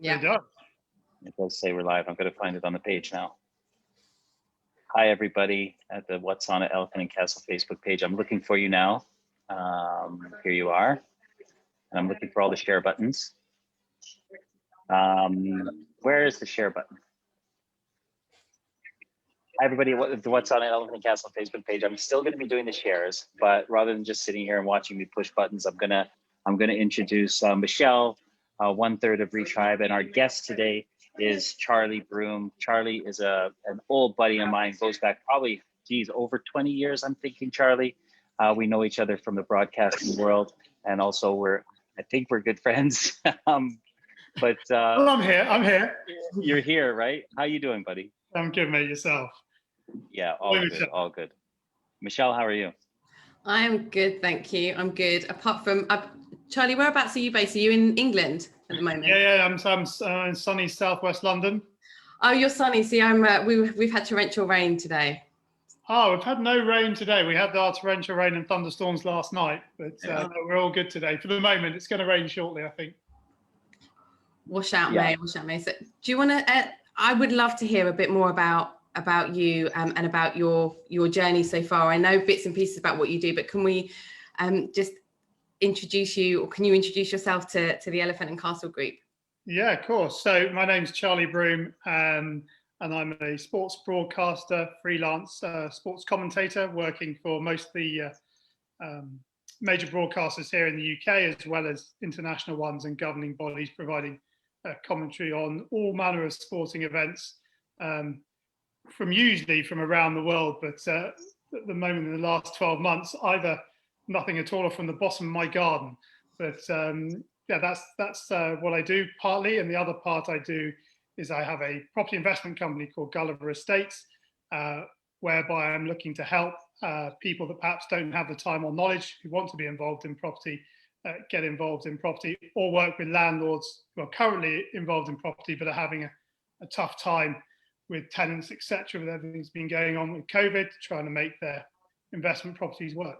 Yeah. It does. It does say we're live. I'm going to find it on the page now. Hi, everybody at the What's On at Elephant and Castle Facebook page. I'm looking for you now. Here you are. And I'm looking for all the share buttons. Where is the share button? Hi, everybody. What's On at Elephant and Castle Facebook page. I'm still going to be doing the shares, but rather than just sitting here and watching me push buttons, I'm gonna introduce Michelle, 1/3 of Retribe, and our guest today is Charlie Brougham. Charlie is an old buddy of mine, goes back probably, over 20 years, I'm thinking, Charlie. We know each other from the broadcasting world, and also I think we're good friends. Well, I'm here. You're here, right? How you doing, buddy? I'm good, mate. Yourself? Yeah, all good. Michelle, how are you? I'm good, thank you. I'm good. Apart from, Charlie, whereabouts are you based? Are you in England at the moment? Yeah, I'm in sunny southwest London. Oh, you're sunny. See, we've had torrential rain today. Oh, we've had no rain today. We had our torrential rain and thunderstorms last night, but we're all good today. For the moment, it's going to rain shortly, I think. Wash out, May. So, do you want to? I would love to hear a bit more about you and about your journey so far. I know bits and pieces about what you do, but can we just introduce you, or can you introduce yourself to the Elephant and Castle Group? Yeah, of course. So my name's Charlie Brougham, and I'm a sports broadcaster, freelance sports commentator, working for most of the major broadcasters here in the UK, as well as international ones and governing bodies, providing commentary on all manner of sporting events, usually from around the world. But at the moment, in the last 12 months, either nothing at all or from the bottom of my garden. But that's what I do partly. And the other part I do is I have a property investment company called Gulliver Estates, whereby I'm looking to help people that perhaps don't have the time or knowledge, who want to be involved in property, get involved in property, or work with landlords who are currently involved in property but are having a tough time with tenants, etc., with everything that's been going on with COVID, trying to make their investment properties work.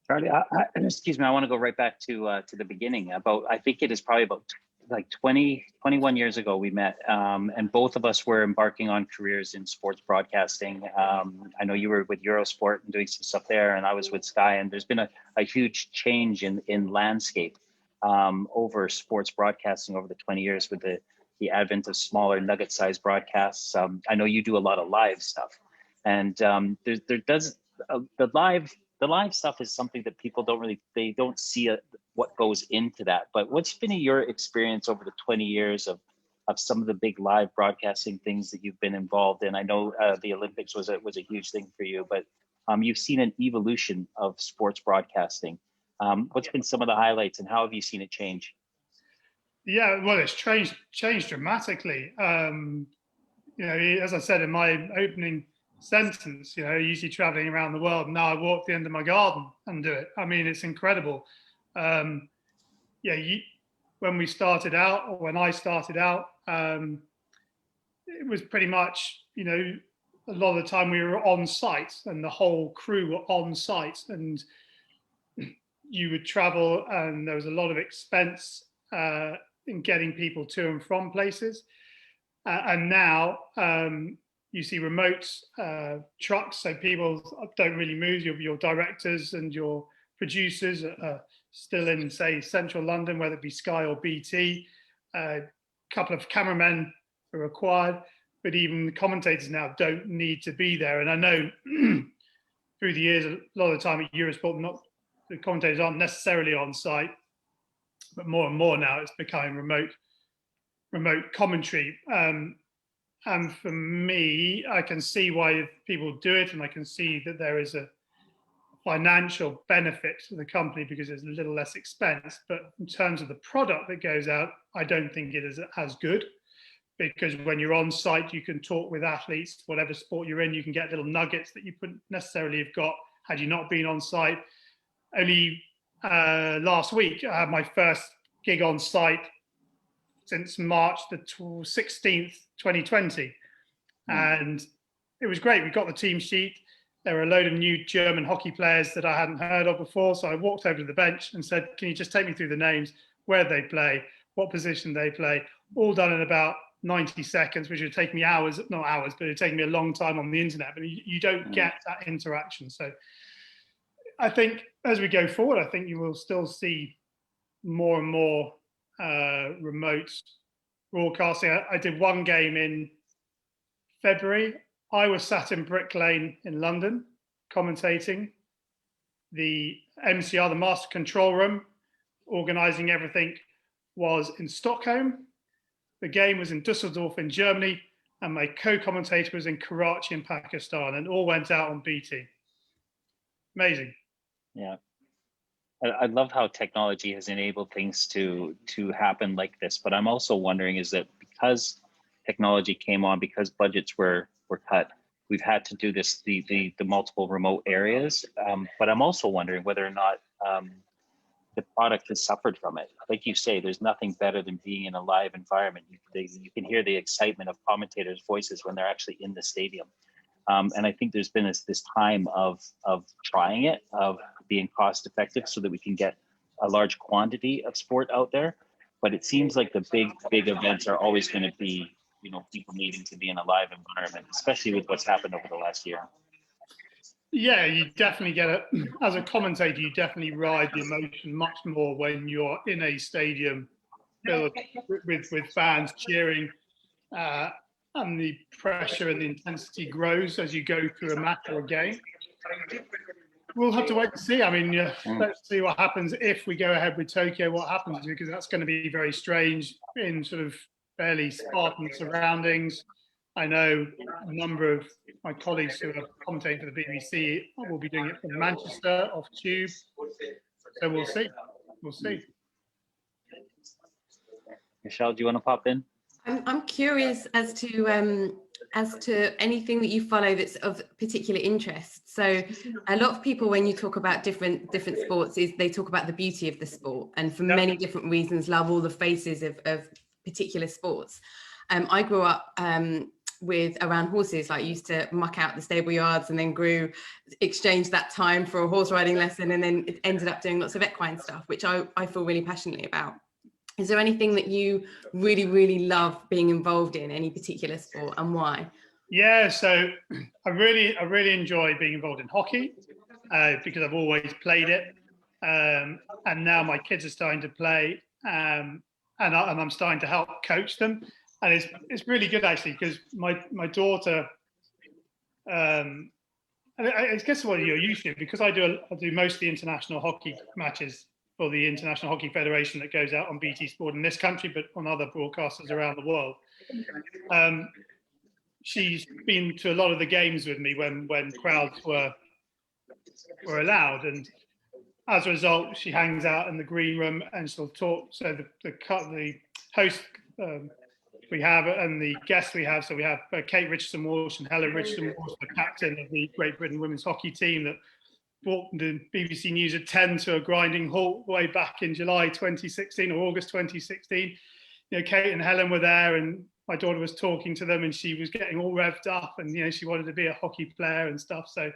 Charlie, excuse me, I want to go right back to the beginning. I think it is probably about like 21 years ago we met, and both of us were embarking on careers in sports broadcasting. I know you were with Eurosport and doing some stuff there, and I was with Sky, and there's been a huge change in landscape over sports broadcasting over the 20 years with the advent of smaller nugget-sized broadcasts. I know you do a lot of live stuff, and the live stuff is something that people don't see what goes into that. But what's been your experience over the 20 years of some of the big live broadcasting things that you've been involved in? I know the Olympics was a huge thing for you, but you've seen an evolution of sports broadcasting. What's been some of the highlights, and how have you seen it change? Yeah, well, it's changed dramatically. As I said in my opening sentence, usually traveling around the world. Now I walk the end of my garden and do it. I mean, it's incredible. When I started out, it was pretty much, a lot of the time we were on site and the whole crew were on site, and you would travel, and there was a lot of expense in getting people to and from places. And now, you see remote trucks, so people don't really move. Your directors and your producers are still in, say, central London, whether it be Sky or BT. A couple of cameramen are required, but even the commentators now don't need to be there. And I know through the years, a lot of the time at Eurosport, the commentators aren't necessarily on site, but more and more now it's becoming remote commentary. And for me, I can see why people do it, and I can see that there is a financial benefit to the company because there's a little less expense. But in terms of the product that goes out, I don't think it is as good, because when you're on site, you can talk with athletes, whatever sport you're in, you can get little nuggets that you couldn't necessarily have got had you not been on site. Only last week, I had my first gig on site since March the 16th, 2020. And it was great. We got the team sheet. There were a load of new German hockey players that I hadn't heard of before. So I walked over to the bench and said, can you just take me through the names, where they play, what position they play, all done in about 90 seconds, which would take me hours, not hours, but it would take me a long time on the internet. But you don't get that interaction. So I think as we go forward, I think you will still see more and more remote broadcasting. I did one game in February. I was sat in Brick Lane in London commentating. The MCR, the Master Control Room, organising everything, was in Stockholm. The game was in Dusseldorf in Germany, and my co-commentator was in Karachi in Pakistan, and all went out on BT. Amazing. Yeah. I love how technology has enabled things to happen like this, but I'm also wondering is that because technology came on, because budgets were cut, we've had to do this, the multiple remote areas. But I'm also wondering whether or not the product has suffered from it. Like you say, there's nothing better than being in a live environment. You can hear the excitement of commentators' voices when they're actually in the stadium. And I think there's been this time of trying it, of being cost effective so that we can get a large quantity of sport out there. But it seems like the big events are always going to be, people needing to be in a live environment, especially with what's happened over the last year. Yeah, you definitely get it. As a commentator, you definitely ride the emotion much more when you're in a stadium filled with fans cheering, and the pressure and the intensity grows as you go through a match or a game. We'll have to wait and see. I mean, let's see what happens if we go ahead with Tokyo, what happens, because that's going to be very strange in sort of fairly Spartan surroundings. I know a number of my colleagues who are commentating for the BBC will be doing it from Manchester off Tube. So we'll see. We'll see. Michelle, do you want to pop in? I'm curious as to anything that you follow that's of particular interest. So a lot of people, when you talk about different sports, is they talk about the beauty of the sport, and for many different reasons, love all the faces of particular sports. I grew up with around horses, like used to muck out the stable yards, and then exchanged that time for a horse riding lesson, and then it ended up doing lots of equine stuff, which I feel really passionately about. Is there anything that you really, really love being involved in, any particular sport, and why? Yeah, so I really enjoy being involved in hockey because I've always played it, and now my kids are starting to play, and I'm starting to help coach them, and it's really good actually, because my daughter, I guess what you're used to, because I do most of the international hockey matches for the International Hockey Federation that goes out on BT Sport in this country, but on other broadcasters around the world. She's been to a lot of the games with me when crowds were allowed, and as a result, she hangs out in the green room and she'll talk. So the host we have and the guests we have. So we have Kate Richardson-Walsh and Helen Richardson-Walsh, the captain of the Great Britain women's hockey team that brought the BBC News at 10 to a grinding halt way back in July 2016 or August 2016. Kate and Helen were there, and my daughter was talking to them, and she was getting all revved up, and she wanted to be a hockey player and stuff. So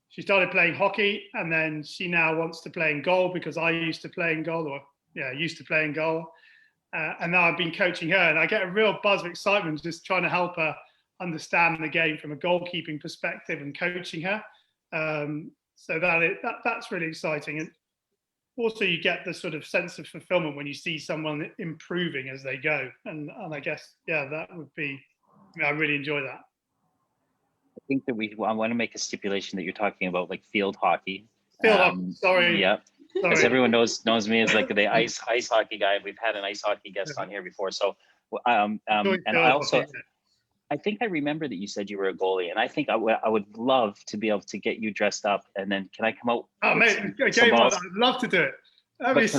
she started playing hockey, and then she now wants to play in goal because I used to play in goal, and now I've been coaching her, and I get a real buzz of excitement just trying to help her understand the game from a goalkeeping perspective and coaching her. So that's really exciting. And also you get the sort of sense of fulfillment when you see someone improving as they go. And I guess, that would be, I really enjoy that. I think that I want to make a stipulation that you're talking about like field hockey. Field hockey, sorry. Yeah. Because everyone knows me as like the ice hockey guy. We've had an ice hockey guest on here before. So, and I also, I think I remember that you said you were a goalie, and I think I would love to be able to get you dressed up, and then can I come out? Oh, mate, I'd love to do it. I mean,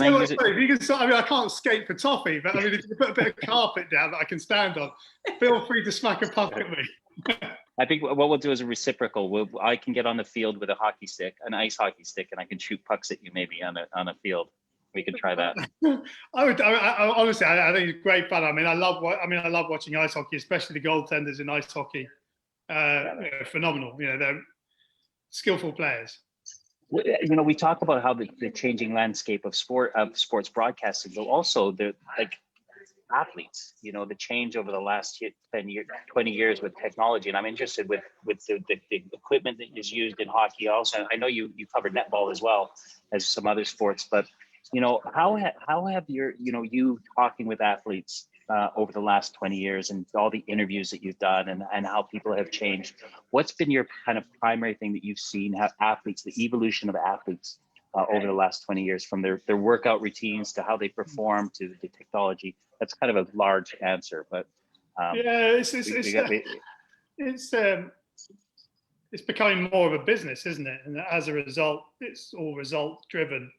I can't skate for toffee, but I mean, if you put a bit of carpet down that I can stand on, feel free to smack a puck at me. I think what we'll do is a reciprocal. I can get on the field with a hockey stick, an ice hockey stick, and I can shoot pucks at you maybe on a field. We could try that. Honestly, I think it's great fun. I love watching ice hockey, especially the goaltenders in ice hockey. Phenomenal. They're skillful players. We talk about how the changing landscape of sports broadcasting, but also athletes, you know, the change over the last 10 years, 20 years with technology. And I'm interested with the equipment that is used in hockey also. I know you covered netball as well as some other sports, but, you know, how have your, you know, you talking with athletes over the last 20 years and all the interviews that you've done and how people have changed, what's been your kind of primary thing that you've seen how athletes, the evolution of athletes over the last 20 years, from their workout routines to how they perform to the technology? That's kind of a large answer, but yeah, it's becoming more of a business, isn't it? And as a result, it's all result driven.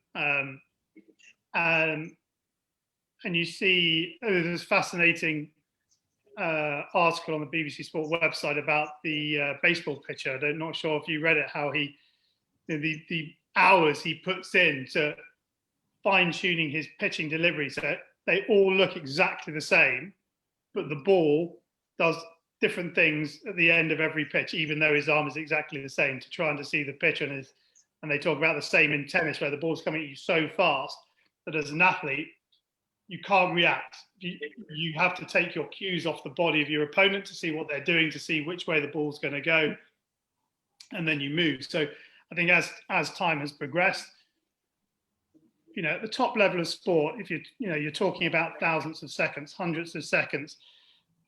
And you see, there's this fascinating article on the BBC Sport website about the baseball pitcher. I'm not sure if you read it, how he, the hours he puts in to fine tuning his pitching delivery, so they all look exactly the same, but the ball does different things at the end of every pitch, even though his arm is exactly the same, to try and deceive the pitcher. And they talk about the same in tennis, where the ball's coming at you so fast that as an athlete, you can't react. You have to take your cues off the body of your opponent to see what they're doing, to see which way the ball's going to go, and then you move. So I think as time has progressed, you know, at the top level of sport, if you're talking about thousands of seconds, hundreds of seconds,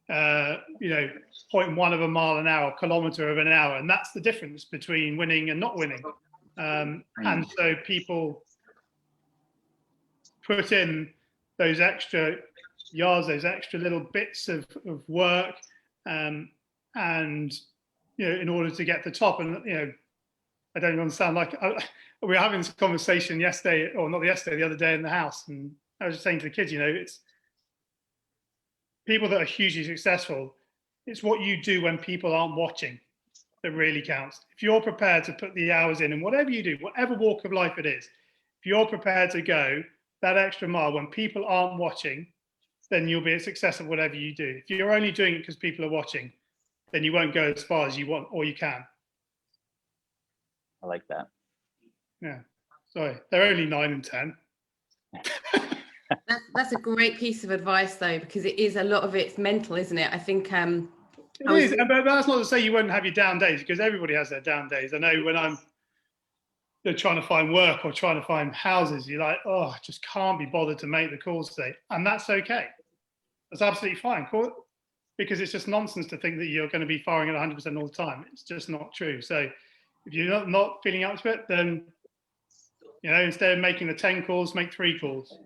you know, 0.1 of a mile an hour, kilometer of an hour, and that's the difference between winning and not winning. And so people put in those extra yards, those extra little bits of work, and you know, in order to get the top. And you know, I don't understand. Like we were having this conversation yesterday, or not yesterday, the other day in the house, and I was just saying to the kids, you know, it's people that are hugely successful. It's what you do when people aren't watching that really counts. If you're prepared to put the hours in, and whatever you do, whatever walk of life it is, if you're prepared to go that extra mile when people aren't watching, then you'll be a success at whatever you do. If you're only doing it because people are watching, then you won't go as far as you want or you can. I like that. Yeah. Sorry, they're only 9 and 10. That's a great piece of advice, though, because it is a lot of it's mental, isn't it? I think it is, but that's not to say you won't have your down days, because everybody has their down days. I know when I'm trying to find work or trying to find houses, you're like, oh, I just can't be bothered to make the calls today, and that's okay. That's absolutely fine, because it's just nonsense to think that you're going to be firing at 100% all the time. It's just not true. So if you're not feeling up to it, then, you know, instead of making the 10 calls, make 3 calls,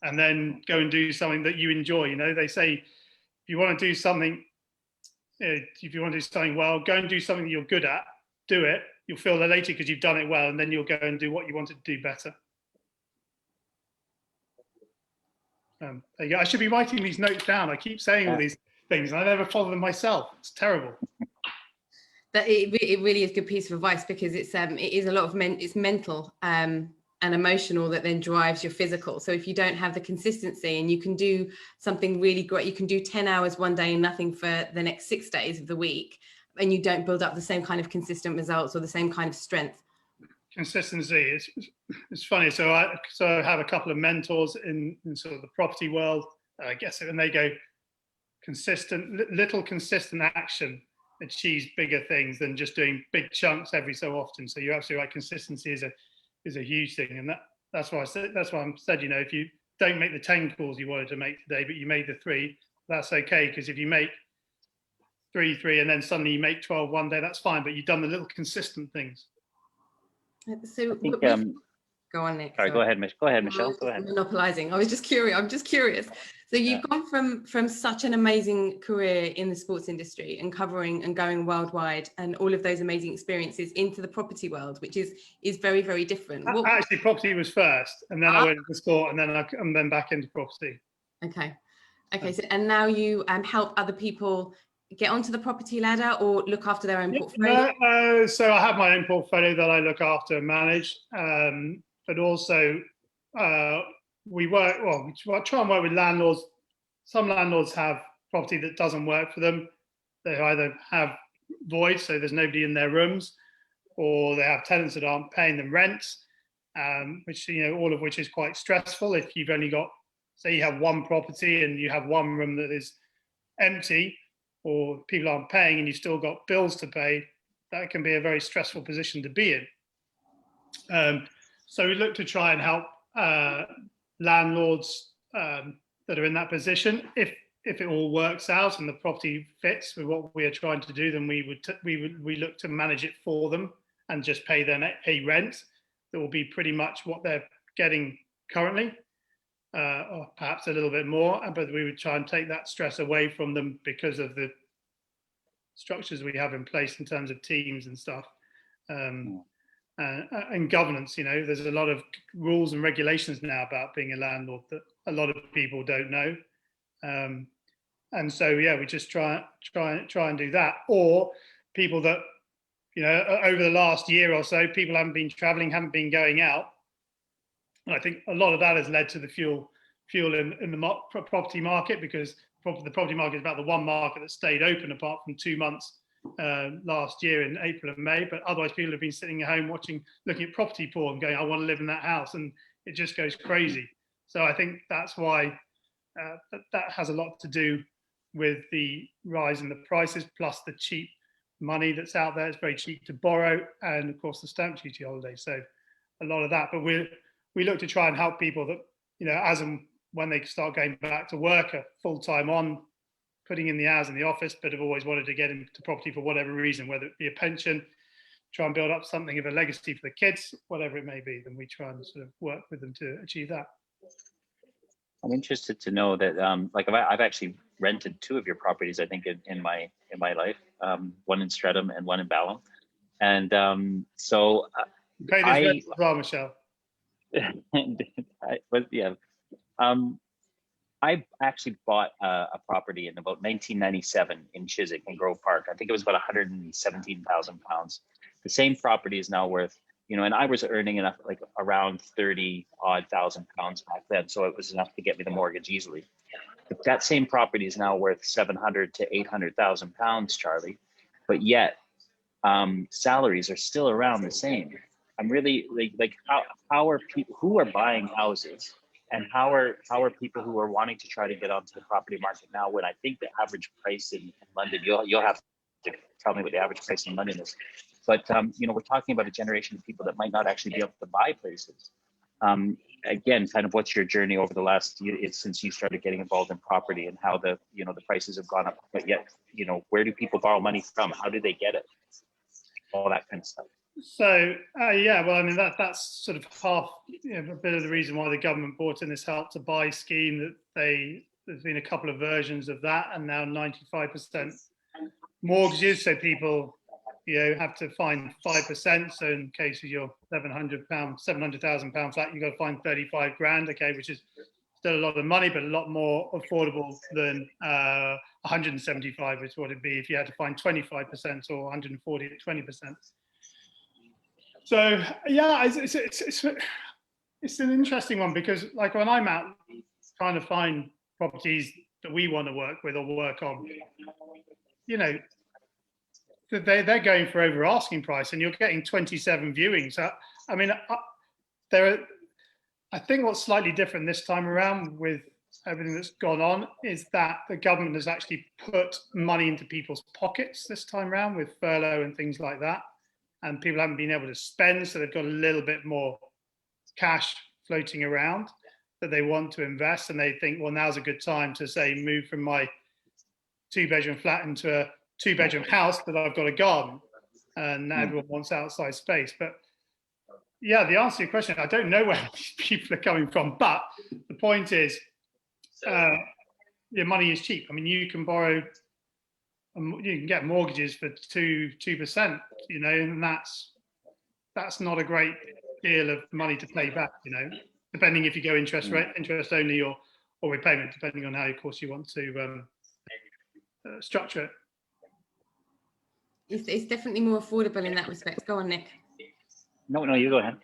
and then go and do something that you enjoy. You know, they say if you want to do something, if you want to do something well, go and do something that you're good at. Do it. You'll feel elated because you've done it well, and then you'll go and do what you wanted to do better. There you go. I should be writing these notes down. I keep saying all these things, and I never follow them myself. It's terrible. That it really is a good piece of advice, because it is a lot of it's mental and emotional that then drives your physical. So if you don't have the consistency, and you can do something really great, you can do 10 hours one day and nothing for the next 6 days of the week, and you don't build up the same kind of consistent results or the same kind of strength. Consistency it's funny. So I have a couple of mentors in sort of the property world, I guess, and they go, little consistent action achieves bigger things than just doing big chunks every so often. So you're absolutely right. Consistency is a huge thing, and that's why I said, you know, if you don't make the 10 calls you wanted to make today, but you made the 3, that's okay. Because if you make 3 and then suddenly you make 12 one day, that's fine. But you've done the little consistent things. So I think, go on, Nick. Sorry, go ahead, Michelle. Go ahead. Monopolizing. I'm just curious. So you've gone from such an amazing career in the sports industry and covering and going worldwide and all of those amazing experiences into the property world, which is very, very different. Actually, property was first, and then I went into sport, and then back into property. Okay. So, and now you help other people get onto the property ladder or look after their own portfolio? So I have my own portfolio that I look after and manage, but also we try and work with landlords. Some landlords have property that doesn't work for them. They either have voids, so there's nobody in their rooms, or they have tenants that aren't paying them rent, which, you know, all of which is quite stressful if you've only got say you have one property and you have one room that is empty, or people aren't paying and you've still got bills to pay, that can be a very stressful position to be in. So we look to try and help landlords that are in that position. If it all works out and the property fits with what we are trying to do, then we look to manage it for them and just pay them a rent that will be pretty much what they're getting currently, or perhaps a little bit more. But we would try and take that stress away from them because of the structures we have in place in terms of teams and stuff. And governance, there's a lot of rules and regulations now about being a landlord that a lot of people don't know. And so, yeah, we just try and do that. Or people that, over the last year or so, people haven't been traveling, haven't been going out. And I think a lot of that has led to the fuel in the property market, because the property market is about the one market that stayed open apart from 2 months last year in April and May. But otherwise, people have been sitting at home looking at property porn, going, I want to live in that house, and it just goes crazy. So I think that's why that has a lot to do with the rise in the prices, plus the cheap money that's out there. It's very cheap to borrow, and of course the stamp duty holiday. So a lot of that. But we look to try and help people that, as and when they start going back to work, are full-time on, putting in the hours in the office, but have always wanted to get into property for whatever reason, whether it be a pension, try and build up something of a legacy for the kids, whatever it may be, then we try and sort of work with them to achieve that. I'm interested to know that, I've actually rented 2 of your properties, I think, in my life, one in Streatham and one in Brougham. And so pay this rent as well, Michelle. I actually bought a property in about 1997 in Chiswick in Grove Park. I think it was about £117,000. The same property is now worth, and I was earning enough, like around 30-odd thousand pounds back then. So it was enough to get me the mortgage easily. But that same property is now worth 700 to 800,000 pounds, Charlie. But yet salaries are still around the same. I'm really like how are people who are buying houses, and how are people who are wanting to try to get onto the property market now, when I think the average price in London, you'll have to tell me what the average price in London is. But we're talking about a generation of people that might not actually be able to buy places. Again, kind of what's your journey over the last year since you started getting involved in property, and how the prices have gone up, but yet, where do people borrow money from? How do they get it? All that kind of stuff. So yeah, well, I mean that's sort of half, a bit of the reason why the government brought in this Help to Buy scheme. That there's been a couple of versions of that, and now 95% mortgages. So people, have to find 5%. So in case of your £700,000 flat, you've got to find 35 grand. Okay, which is still a lot of money, but a lot more affordable than 175, which is what it'd be if you had to find 25%, or 140 at 20%. So yeah, it's an interesting one, because like when I'm out trying to find properties that we want to work with or work on, they're going for over asking price, and you're getting 27 viewings. I mean, I think what's slightly different this time around with everything that's gone on is that the government has actually put money into people's pockets this time around with furlough and things like that. And people haven't been able to spend, so they've got a little bit more cash floating around that they want to invest, and they think, well, now's a good time to say move from my 2-bedroom flat into a 2-bedroom house, but I've got a garden, and now everyone wants outside space. But yeah, the answer to your question, I don't know where these people are coming from, but the point is, your money is cheap. I mean, you can borrow. You can get mortgages for 2%, and that's not a great deal of money to pay back, depending if you go interest only or repayment, depending on how, of course, you want to structure it. It's definitely more affordable in that respect. Go on, Nick. No, you go ahead.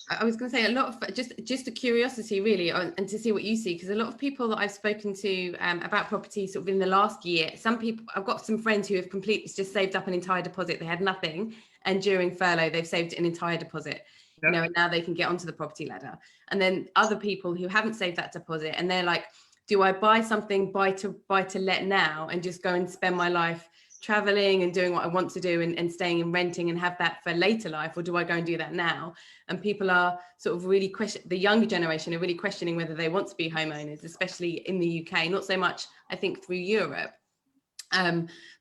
I was going to say, a lot of just a curiosity really, and to see what you see, because a lot of people that I've spoken to about property sort of in the last year, some people, I've got some friends who have completely just saved up an entire deposit. They had nothing, and during furlough they've saved an entire deposit. you know, and now they can get onto the property ladder. And then other people who haven't saved that deposit, and they're like, do I buy something buy to let now and just go and spend my life traveling and doing what I want to do and staying and renting and have that for later life, or do I go and do that now? And people are sort of really the younger generation are really questioning whether they want to be homeowners, especially in the UK, not so much I think through Europe.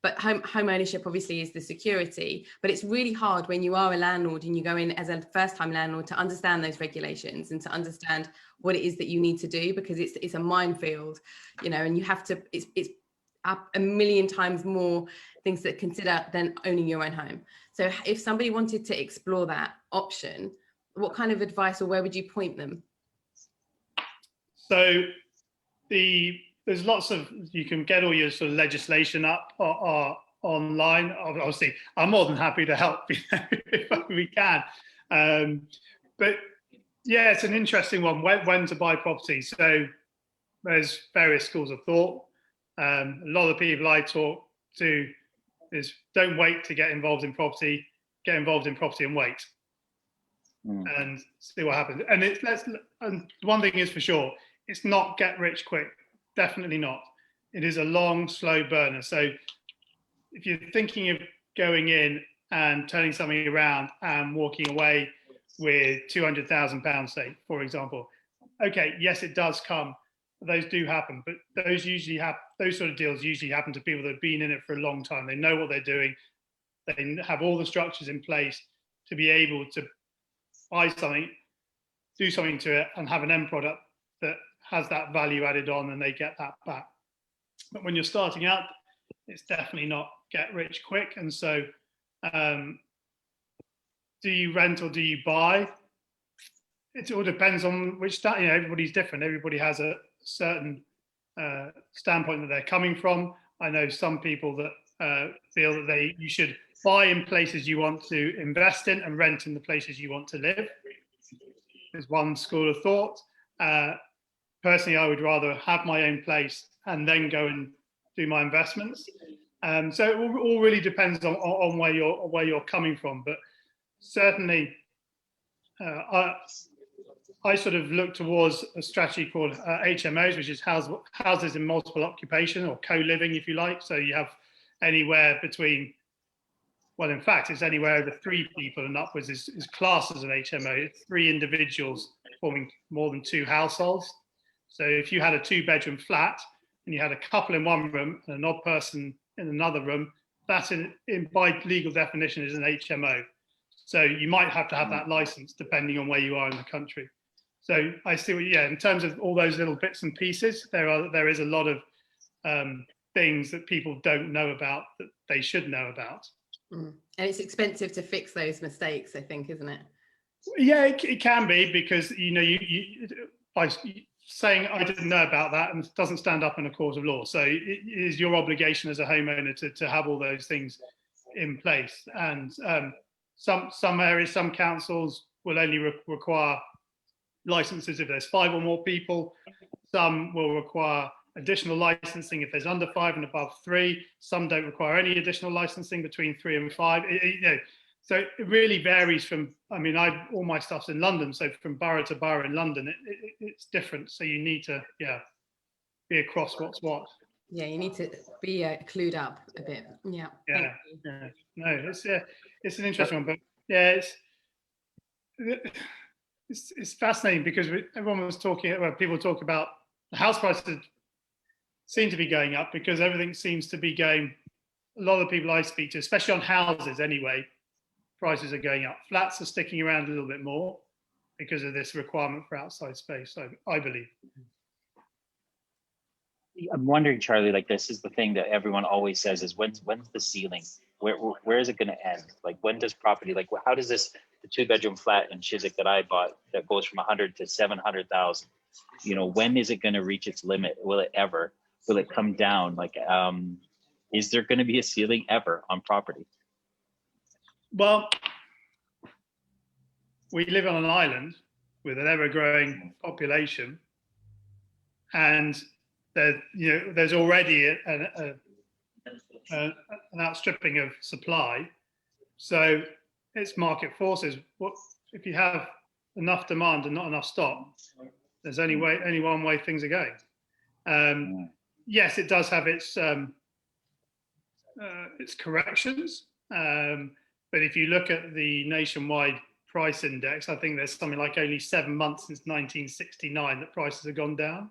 But home ownership obviously is the security, but it's really hard when you are a landlord and you go in as a first time landlord to understand those regulations and to understand what it is that you need to do, because it's a minefield, you know, and you have to, it's up a million times more things to consider than owning your own home. So if somebody wanted to explore that option, what kind of advice or where would you point them? So there's lots of, you can get all your sort of legislation up or online. Obviously, I'm more than happy to help if we can. But yeah, it's an interesting one, when to buy property. So there's various schools of thought. A lot of the people I talk to is don't wait to get involved in property, get involved in property and wait. And see what happens. And one thing is for sure, it's not get rich quick. Definitely not. It is a long, slow burner. So if you're thinking of going in and turning something around and walking away with £200,000, say, for example, okay, yes, it does come. Those do happen, but those sort of deals usually happen to people that have been in it for a long time. They know what they're doing. They have all the structures in place to be able to buy something, do something to it, and have an end product that has that value added on, and they get that back. But when you're starting out, it's definitely not get rich quick. And so do you rent or do you buy? It all depends on which, you know, everybody's different. Everybody has a certain standpoint that they're coming from. I know some people that feel that you should buy in places you want to invest in and rent in the places you want to live. There's one school of thought. Personally, I would rather have my own place and then go and do my investments. So it all really depends on where you're coming from. But certainly, I sort of look towards a strategy called HMOs, which is houses in multiple occupation, or co-living, if you like. So you have anywhere between, well, in fact, it's anywhere over 3 people and upwards is classed as an HMO. It's 3 individuals forming more than 2 households. So if you had a 2-bedroom flat and you had a couple in one room and an odd person in another room, that by legal definition is an HMO. So you might have to have that license depending on where you are in the country. So I see, in terms of all those little bits and pieces, there is a lot of things that people don't know about that they should know about. And it's expensive to fix those mistakes, I think, isn't it? Yeah, it can be, because by saying I didn't know about that and doesn't stand up in a court of law. So it is your obligation as a homeowner to have all those things in place. And some areas, some councils will only require licenses if there's 5 or more people. Some will require additional licensing if there's under 5 and above 3. Some don't require any additional licensing between 3 and 5. So it really varies from, all my stuff's in London, so from borough to borough in London, it's different. So you need to, be across what's what. Yeah, you need to be clued up a bit. Yeah. Yeah. No, it's an interesting one, but yeah, it's fascinating, because everyone was talking, people talk about the house prices seem to be going up because everything seems to be going, a lot of the people I speak to, especially on houses anyway, prices are going up. Flats are sticking around a little bit more because of this requirement for outside space, I believe. I'm wondering, Charlie, like, this is the thing that everyone always says is when's the ceiling? Where is it going to end? Like, when does property, like, how does the 2-bedroom flat in Chiswick that I bought that goes from 100 to 700,000, when is it going to reach its limit? Will it ever? Will it come down? Like, is there going to be a ceiling ever on property? Well, we live on an island with an ever-growing population, and there's already an outstripping of supply. So it's market forces. if you have enough demand and not enough stock, there's only one way things are going. Yes, it does have its corrections, but if you look at the nationwide price index, I think there's something like only 7 months since 1969 that prices have gone down,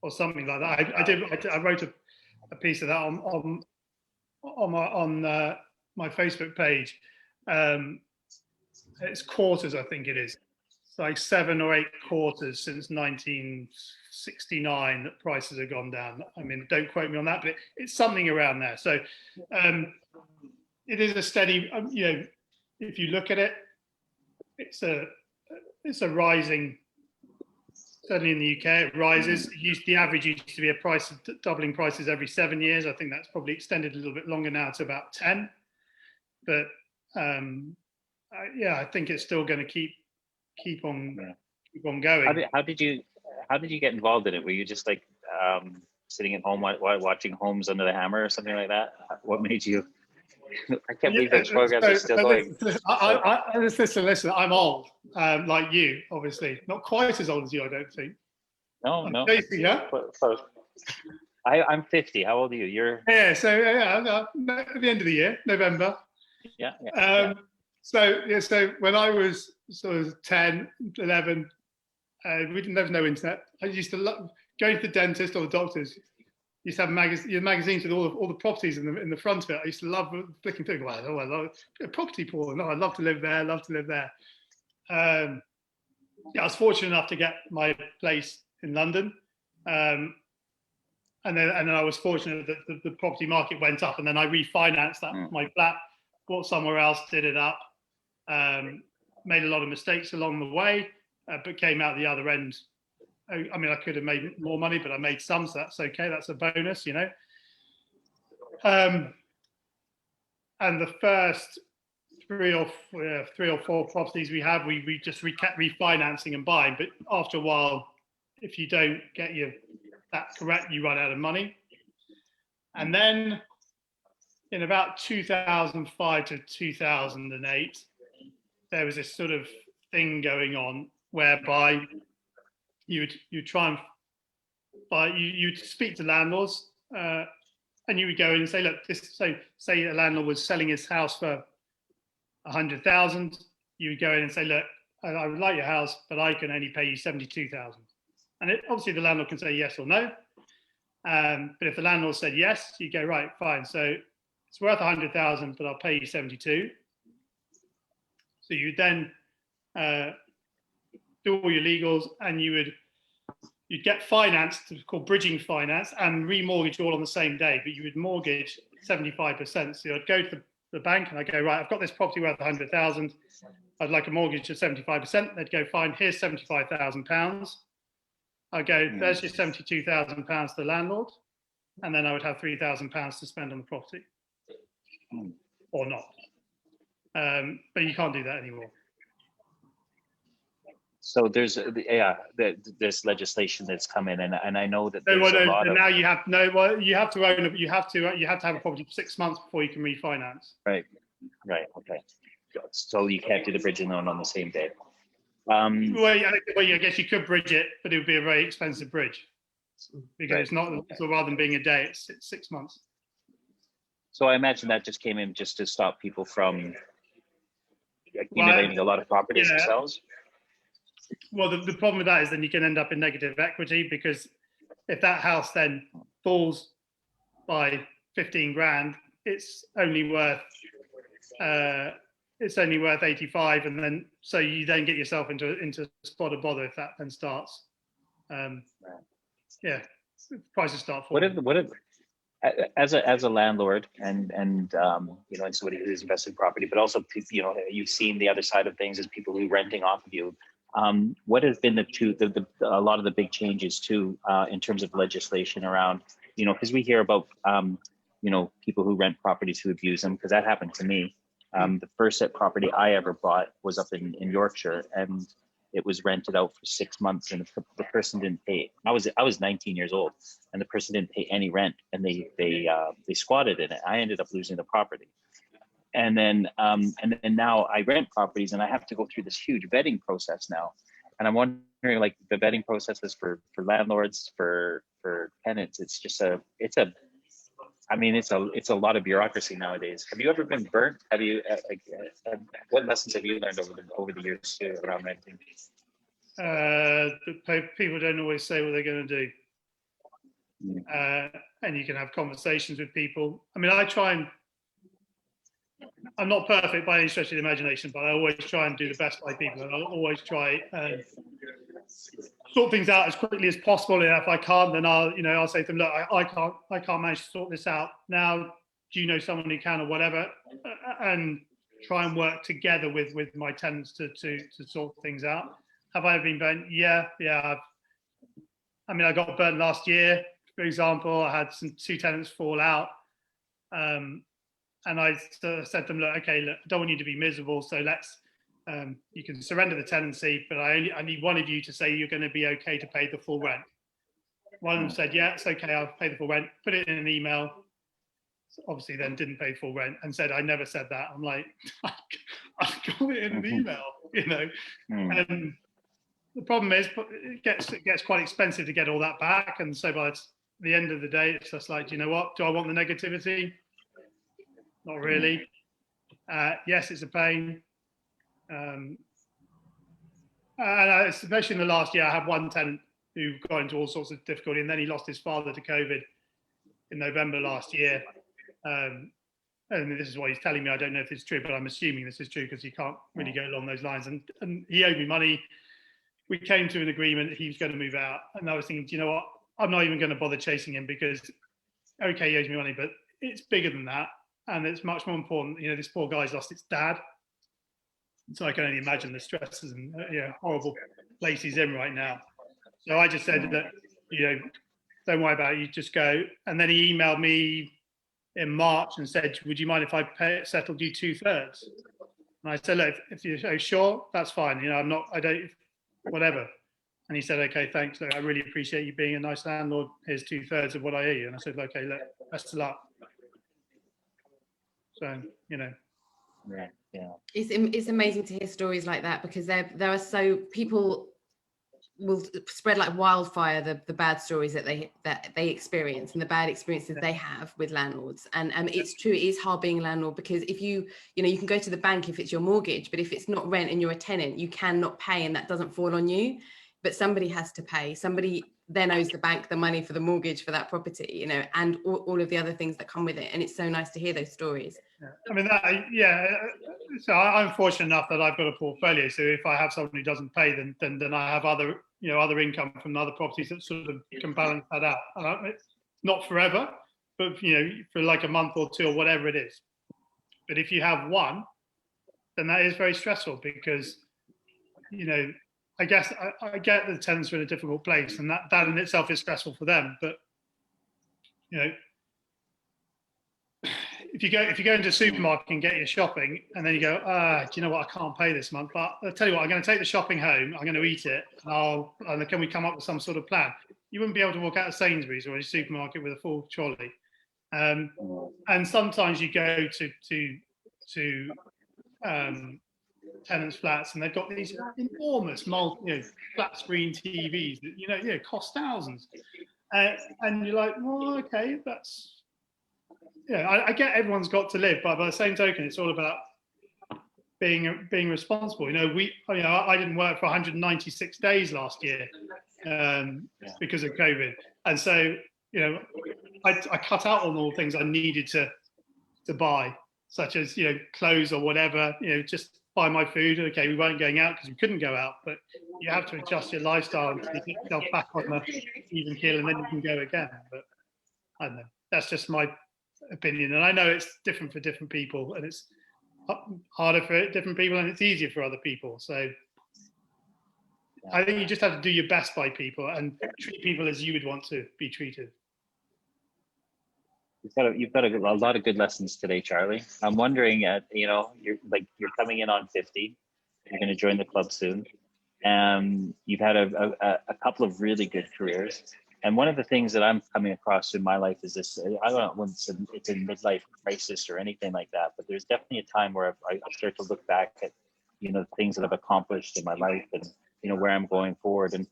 or something like that. I wrote a piece of that on my Facebook page. It's quarters, I think it is. It's like 7 or 8 quarters since 1969 that prices have gone down. I mean, don't quote me on that, but it's something around there. So it is a steady, if you look at it, it's a rising. Certainly in the UK, it rises. The average used to be a price of doubling prices every 7 years. I think that's probably extended a little bit longer now to about 10. But I think it's still going to keep on going. How did you get involved in it? Were you just like sitting at home watching Homes Under the Hammer or something like that? What made you? I can't believe those programs are still going. Listen, I'm old, like you, obviously. Not quite as old as you, I don't think. No. Basically, yeah. I'm 50. How old are you? You're. Yeah. So at the end of the year, November. Yeah. So when I was sort of 10, 11, there was no internet. I used to love going to the dentist or the doctors. Used to have magazines with all the properties in the front of it. I used to love flicking through. I love a property pool. No, I'd love to live there. I was fortunate enough to get my place in London, and then I was fortunate that the property market went up, and then I refinanced my flat, bought somewhere else, did it up, made a lot of mistakes along the way, but came out the other end. I mean, I could have made more money, but I made some, so that's okay. That's a bonus, And the first three or four properties we have, we just kept refinancing and buying. But after a while, if you don't get that correct, you run out of money. And then in about 2005 to 2008, there was this sort of thing going on whereby you'd try and you'd speak to landlords, and you would go in and say, look, say a landlord was selling his house for 100,000. You would go in and say, look, I would like your house, but I can only pay you 72,000. And obviously the landlord can say yes or no. But if the landlord said yes, you go, right, fine. So it's worth 100,000, but I'll pay you 72. So you then do all your legals, and you'd get finance, called bridging finance, and remortgage all on the same day. But you would mortgage 75%. So I'd go to the bank and I'd go, right, I've got this property worth 100,000. I'd like a mortgage of 75%. They'd go, fine, here's £75,000. I'd go, there's your £72,000 to the landlord, and then I would have £3,000 to spend on the property, or not. But you can't do that anymore. So there's this legislation that's come in, and I know that there's a lot of. Now you have you have to have a property for 6 months before you can refinance. Right. Okay. So you can't do the bridging loan on the same day. Well, I guess you could bridge it, but it would be a very expensive bridge because it's not. So rather than being a day, it's 6 months. So I imagine that just came in just to stop people from accumulating a lot of properties themselves. Well, the problem with that is then you can end up in negative equity, because if that house then falls by 15 grand, it's only worth 85, and then so you then get yourself into a spot of bother if that then starts. Prices start falling. What if as a landlord and somebody who's invested in property, but also you've seen the other side of things as people who are renting off of you. What has been a lot of the big changes too in terms of legislation around, because we hear about people who rent properties who abuse them, because that happened to me. The first property I ever bought was up in Yorkshire, and it was rented out for 6 months, and the person didn't pay. I was 19 years old, and the person didn't pay any rent, and they squatted in it. I ended up losing the property. and then now I rent properties, and I have to go through this huge vetting process now. And I'm wondering, like, the vetting processes for landlords, for tenants, I mean, it's a lot of bureaucracy nowadays. Have you ever been burnt? Have you what lessons have you learned over the years too around renting? People don't always say what they're going to do. And you can have conversations with people. I mean, I'm not perfect by any stretch of the imagination, but I always try and do the best by people, and I'll always try and sort things out as quickly as possible. And if I can't, then I'll say to them, look, I can't manage to sort this out now. Do you know someone who can, or whatever? And try and work together with my tenants to sort things out. Have I ever been burnt? Yeah. I mean, I got burnt last year, for example. I had two tenants fall out. And I said to them, look, okay, look, I don't want you to be miserable, so let's, you can surrender the tenancy, but I need one of you to say you're going to be okay to pay the full rent. One of them said, yeah, it's okay, I'll pay the full rent, put it in an email, obviously then didn't pay full rent, and said, I never said that. I'm like, I got it in an email, And the problem is, it gets quite expensive to get all that back, and so by the end of the day, it's just like, you know what, do I want the negativity? Not really. Yes, it's a pain. And especially in the last year, I had one tenant who got into all sorts of difficulty, and then he lost his father to COVID in November last year. And this is what he's telling me. I don't know if it's true, but I'm assuming this is true because he can't really go along those lines. And he owed me money. We came to an agreement that he was going to move out. And I was thinking, do you know what? I'm not even going to bother chasing him because, okay, he owes me money, but it's bigger than that. And it's much more important. This poor guy's lost his dad. So I can only imagine the stresses and horrible place he's in right now. So I just said that, don't worry about it, you just go. And then he emailed me in March and said, would you mind if I settled you 2/3? And I said, look, if you're sure, that's fine. Whatever. And he said, okay, thanks. Look, I really appreciate you being a nice landlord. Here's 2/3 of what I owe you. And I said, okay, look, best of luck. So, Yeah. It's amazing to hear stories like that, because there are people will spread like wildfire the bad stories that they experience and the bad experiences they have with landlords. And it's true, it is hard being a landlord, because if you can go to the bank if it's your mortgage, but if it's not rent and you're a tenant, you cannot pay, and that doesn't fall on you. But somebody has to pay. Somebody then owes the bank the money for the mortgage for that property, and all of the other things that come with it. And it's so nice to hear those stories. I mean, so I'm fortunate enough that I've got a portfolio. So if I have someone who doesn't pay, then I have other income from other properties that sort of can balance that out. It's not forever, but for like a month or two or whatever it is. But if you have one, then that is very stressful, because I guess I get the tenants are in a difficult place, and that in itself is stressful for them. But if you go into a supermarket and get your shopping, and then you go, do you know what? I can't pay this month, but I'll tell you what, I'm going to take the shopping home. I'm going to eat it, and can we come up with some sort of plan? You wouldn't be able to walk out of Sainsbury's or a supermarket with a full trolley. And sometimes you go to tenants' flats, and they've got these enormous flat screen TVs that cost thousands, and you're like, well, okay, that's I get everyone's got to live, but by the same token, it's all about being responsible. I didn't work for 196 days last year because of COVID, and so I cut out on all the things I needed to buy, such as clothes or whatever. Just buy my food. Okay, we weren't going out because we couldn't go out, but you have to adjust your lifestyle to get yourself back on the even keel, and then you can go again. But I don't know. That's just my opinion, and I know it's different for different people, and it's harder for different people, and it's easier for other people. So I think you just have to do your best by people and treat people as you would want to be treated. You've got a lot of good lessons today, Charlie. I'm wondering, you're coming in on 50. You're going to join the club soon. You've had a couple of really good careers. And one of the things that I'm coming across in my life is this, I don't know when it's a midlife crisis or anything like that, but there's definitely a time where I start to look back at, things that I've accomplished in my life and, where I'm going forward. And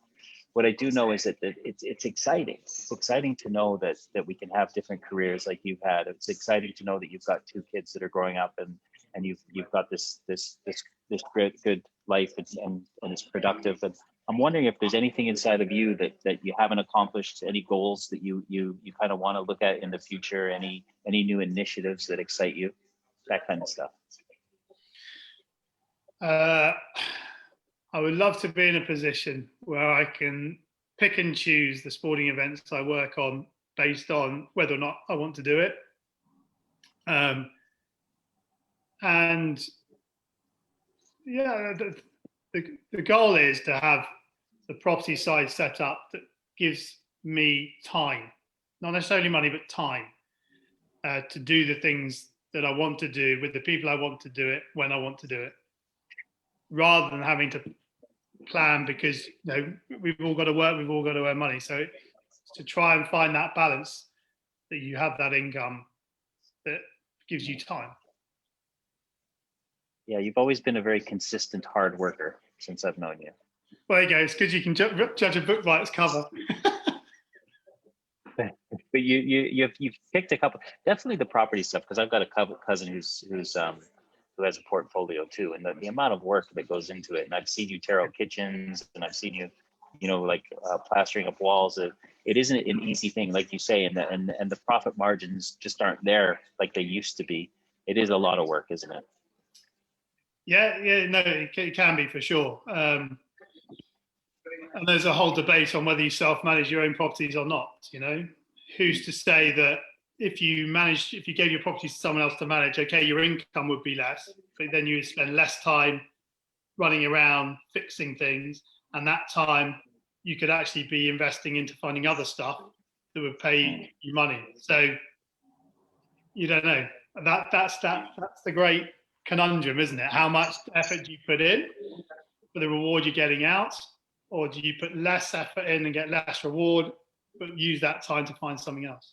what I do know is that it's exciting. It's exciting to know that we can have different careers like you've had. It's exciting to know that you've got 2 kids that are growing up and you've got this great good life and it's productive. And I'm wondering if there's anything inside of you that you haven't accomplished, any goals that you kind of want to look at in the future, any new initiatives that excite you, that kind of stuff. I would love to be in a position where I can pick and choose the sporting events I work on based on whether or not I want to do it. And yeah, the goal is to have the property side set up that gives me time, not necessarily money, but time to do the things that I want to do with the people I want to do it when I want to do it, rather than having to plan because we've all got to work, we've all got to earn money. So it's to try and find that balance that you have that income that gives you time. Yeah, you've always been a very consistent hard worker since I've known you. Well, there you go. It's because you can judge a book by its cover. But you've picked a couple, definitely the property stuff, because I've got a cousin who has a portfolio too, and the amount of work that goes into it. And I've seen you tear out kitchens, and I've seen you, plastering up walls. It isn't an easy thing, like you say, and the profit margins just aren't there like they used to be. It is a lot of work, isn't it? Yeah, no, it can be for sure. And there's a whole debate on whether you self-manage your own properties or not. Who's to say that if you gave your properties to someone else to manage, okay, your income would be less, but then you would spend less time running around fixing things, and that time you could actually be investing into finding other stuff that would pay you money. So you don't know. That's the great conundrum, isn't it? How much effort do you put in for the reward you're getting out, or do you put less effort in and get less reward, but use that time to find something else?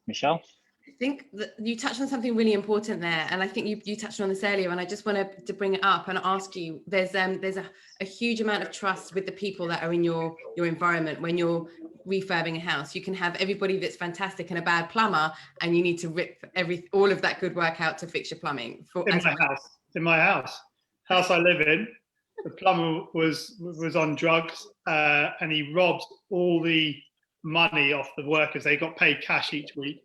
Michelle? I think that you touched on something really important there, and I think you touched on this earlier, and I just wanted to bring it up and ask you, there's a huge amount of trust with the people that are in your environment. When you're refurbing a house, you can have everybody that's fantastic and a bad plumber, and you need to rip all of that good work out to fix your plumbing. In my house I live in, the plumber was on drugs, and he robbed all the money off the workers. They got paid cash each week.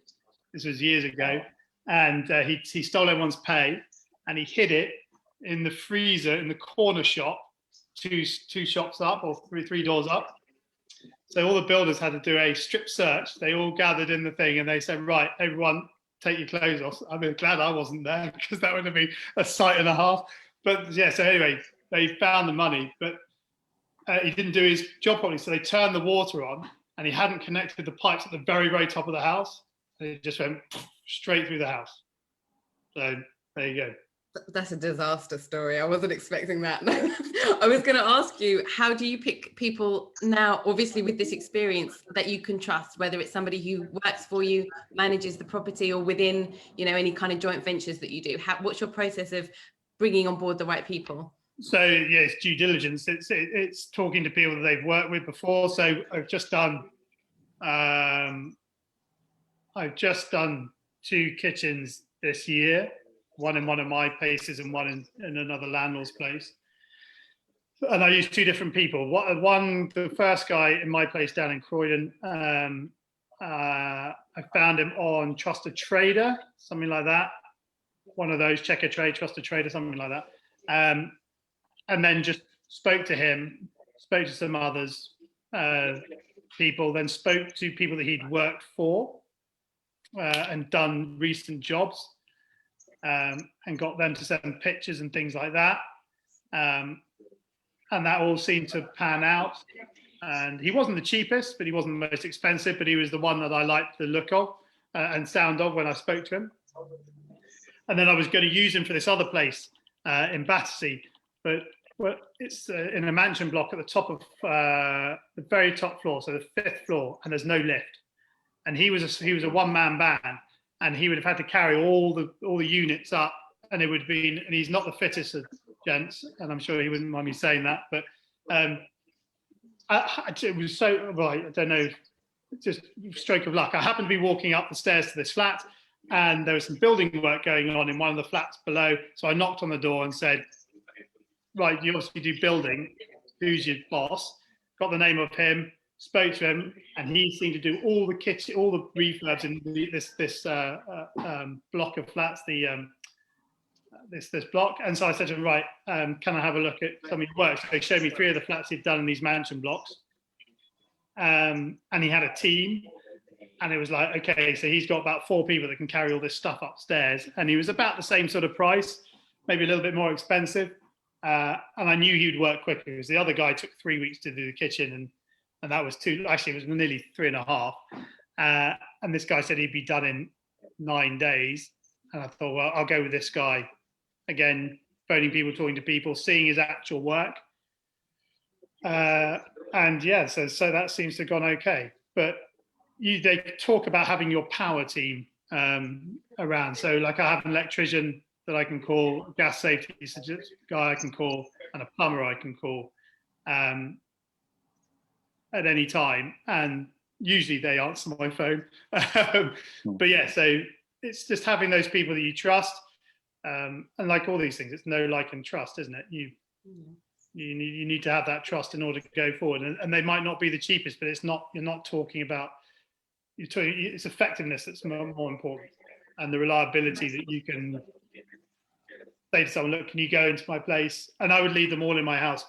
This was years ago, and he stole everyone's pay, and he hid it in the freezer in the corner shop, two shops up or three doors up. So all the builders had to do a strip search. They all gathered in the thing, and they said, "Right, everyone, take your clothes off." I'm glad I wasn't there, because that would have been a sight and a half. But yeah, so anyway, they found the money, but he didn't do his job properly. So they turned the water on, and he hadn't connected the pipes at the very, very top of the house. And it just went straight through the house. So there you go. That's a disaster story. I wasn't expecting that. I was going to ask you, how do you pick people now, obviously with this experience, that you can trust, whether it's somebody who works for you, manages the property, or within, any kind of joint ventures that you do? What's your process of bringing on board the right people? So yes, due diligence. It's talking to people that they've worked with before. So I've just done 2 kitchens this year, one in one of my places and one in another landlord's place. And I used 2 different people. The first guy in my place down in Croydon, I found him on Trusted Trader, something like that. One of those, Checker Trade, Trusted Trader, something like that. And then just spoke to him, spoke to some others, people, then spoke to people that he'd worked for and done recent jobs, and got them to send pictures and things like that. And that all seemed to pan out. And he wasn't the cheapest, but he wasn't the most expensive, but he was the one that I liked the look of and sound of when I spoke to him. And then I was going to use him for this other place in Battersea, but Well, it's in a mansion block at the top of the very top floor, so the 5th floor, and there's no lift. And he was a one-man band, and he would have had to carry all the units up, and it would have been. And he's not the fittest of gents, and I'm sure he wouldn't mind me saying that. But it was so right. I don't know, just stroke of luck. I happened to be walking up the stairs to this flat, and there was some building work going on in one of the flats below. So I knocked on the door and said, right, you obviously do building. Who's your boss? Got the name of him, spoke to him, and he seemed to do all the kitchen, all the refurbs in this block of flats, this block. And so I said to him, right, can I have a look at some of your work? So he showed me 3 of the flats he'd done in these mansion blocks. And he had a team. And it was like, okay, so he's got about 4 people that can carry all this stuff upstairs. And he was about the same sort of price, maybe a little bit more expensive. And I knew he'd work quicker because the other guy took 3 weeks to do the kitchen, and that was actually it was nearly 3.5. And this guy said he'd be done in 9 days. And I thought, well, I'll go with this guy. Again, phoning people, talking to people, seeing his actual work. And yeah, so that seems to have gone okay. But they talk about having your power team around. So like I have an electrician that I can call, gas safety guy I can call, and a plumber I can call at any time. And usually they answer my phone. But yeah, so it's just having those people that you trust. And like all these things, it's know, like, and trust, isn't it? You need to have that trust in order to go forward. And they might not be the cheapest, but you're not talking about, it's effectiveness that's more important, and the reliability that you can say to someone, look, can you go into my place? And I would leave them all in my house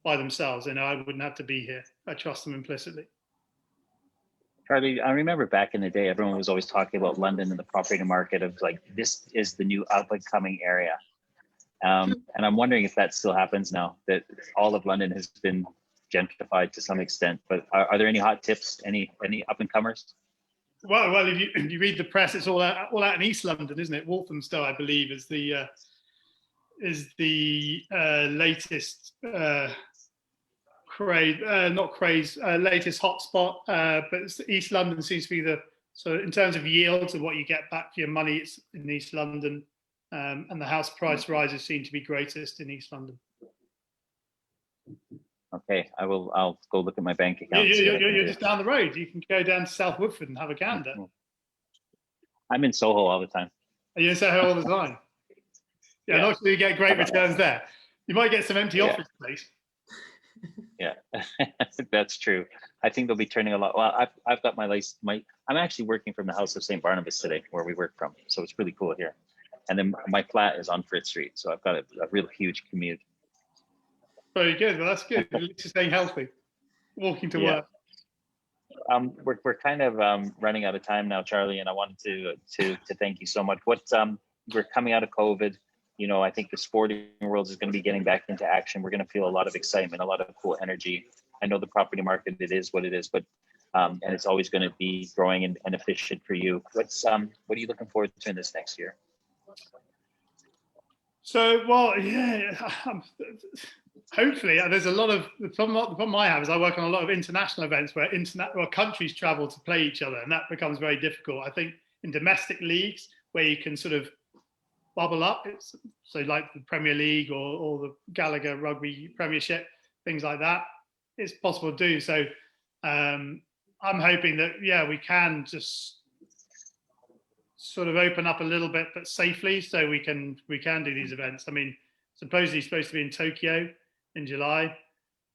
by themselves, and I wouldn't have to be here. I trust them implicitly. Charlie, I remember back in the day, everyone was always talking about London and the property market of like, this is the new up and coming area. And I'm wondering if that still happens now, that all of London has been gentrified to some extent. But are there any hot tips, any up and comers? Well, if you read the press, it's all out in East London, isn't it? Walthamstow, I believe, is the latest latest hotspot. But East London seems to be so in terms of yields and what you get back for your money, it's in East London, and the house price rises seem to be greatest in East London. Okay, I'll go look at my bank account. You're just down the road. You can go down to South Woodford and have a gander. I'm in Soho all the time. Are you in Soho all the time? Yeah, not sure you get great returns there. You might get some empty office space. Yeah, that's true. I think they'll be turning a lot. Well, I've got I'm actually working from the House of St. Barnabas today, where we work from. So it's really cool here. And then my flat is on Frith Street. So I've got a real huge commute. Very good. Well, that's good. At least you're staying healthy, walking to work. We're kind of running out of time now, Charlie, and I wanted to thank you so much. We're coming out of COVID. You know, I think the sporting world is going to be getting back into action. We're going to feel a lot of excitement, a lot of cool energy. I know the property market, it is what it is, but and it's always going to be growing and efficient for you. What are you looking forward to in this next year? So, well, yeah. Hopefully, there's a lot of the problem I have is I work on a lot of international events where countries travel to play each other, and that becomes very difficult. I think in domestic leagues where you can sort of bubble up, so like the Premier League or the Gallagher Rugby Premiership, things like that, it's possible to do. So I'm hoping that we can just sort of open up a little bit, but safely, so we can do these events. I mean, supposedly supposed to be in Tokyo in July.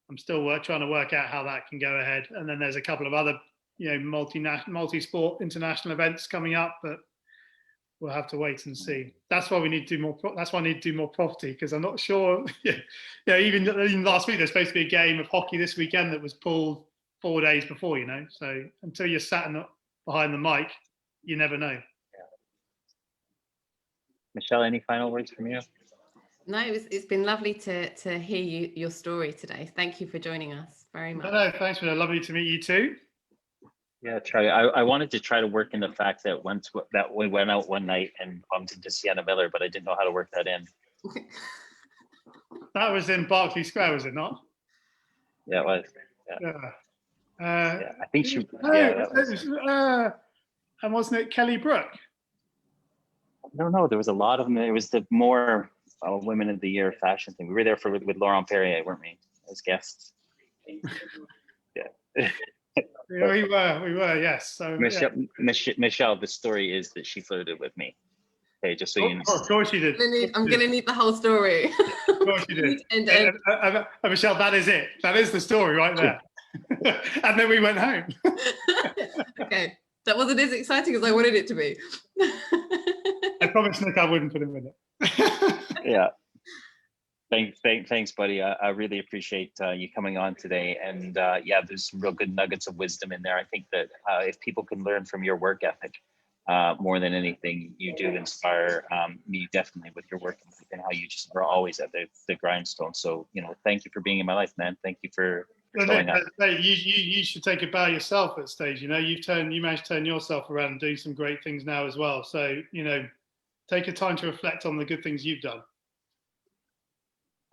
I'm still trying to work out how that can go ahead. And then there's a couple of other, multi-sport international events coming up, but we'll have to wait and see. That's why we need to do more. That's why I need to do more property, because I'm not sure. Even last week there's supposed to be a game of hockey this weekend that was pulled 4 days before. So until you're sat behind the mic, you never know. Michelle, any final words from you? No, it's been lovely to hear your story today. Thank you for joining us very much. No, thanks, Michelle. Lovely to meet you too. Yeah, Charlie, I wanted to try to work in the fact that we went out one night and bumped into Sienna Miller, but I didn't know how to work that in. That was in Berkeley Square, was it not? Yeah, it was. Yeah. Yeah, I think she. No, Yeah, that was. and wasn't it Kelly Brook? I don't know. There was a lot of them. It was the more Women of the Year fashion thing. We were there with Laurent Perrier, weren't we, as guests? Yeah. Yeah, we were, yes. So Michelle, Michelle, the story is that she flirted with me. Okay, just so you know. Of course you did. I'm going to need the whole story. Of course you did. And Michelle, that is it. That is the story right there. And then we went home. Okay, that wasn't as exciting as I wanted it to be. I promised Nick I wouldn't put him in it. Yeah. Thanks, buddy. I really appreciate you coming on today. And yeah, there's some real good nuggets of wisdom in there. I think that if people can learn from your work ethic, more than anything, you do inspire me definitely with your work and how you just were always at the grindstone. So, you know, thank you for being in my life, man. Thank you for showing up. You should take a bow yourself at stage. You know, you managed to turn yourself around and doing some great things now as well. So, you know, take a time to reflect on the good things you've done.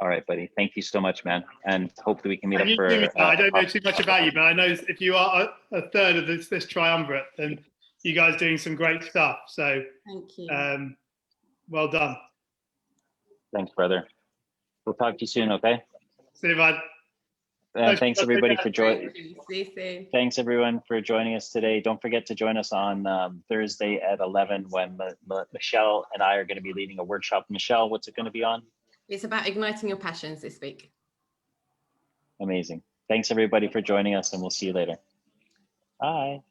All right, buddy. Thank you so much, man. And hopefully we can meet up for. I don't know too much about you, but I know if you are a third of this triumvirate, then you guys doing some great stuff. So thank you. Well done. Thanks, brother. We'll talk to you soon, okay? See you, bud. Thanks everybody for joining. Thanks everyone for joining us today. Don't forget to join us on Thursday at 11 when Michelle and I are going to be leading a workshop. Michelle, what's it going to be on? It's about igniting your passions this week. Amazing. Thanks everybody for joining us, and we'll see you later. Bye.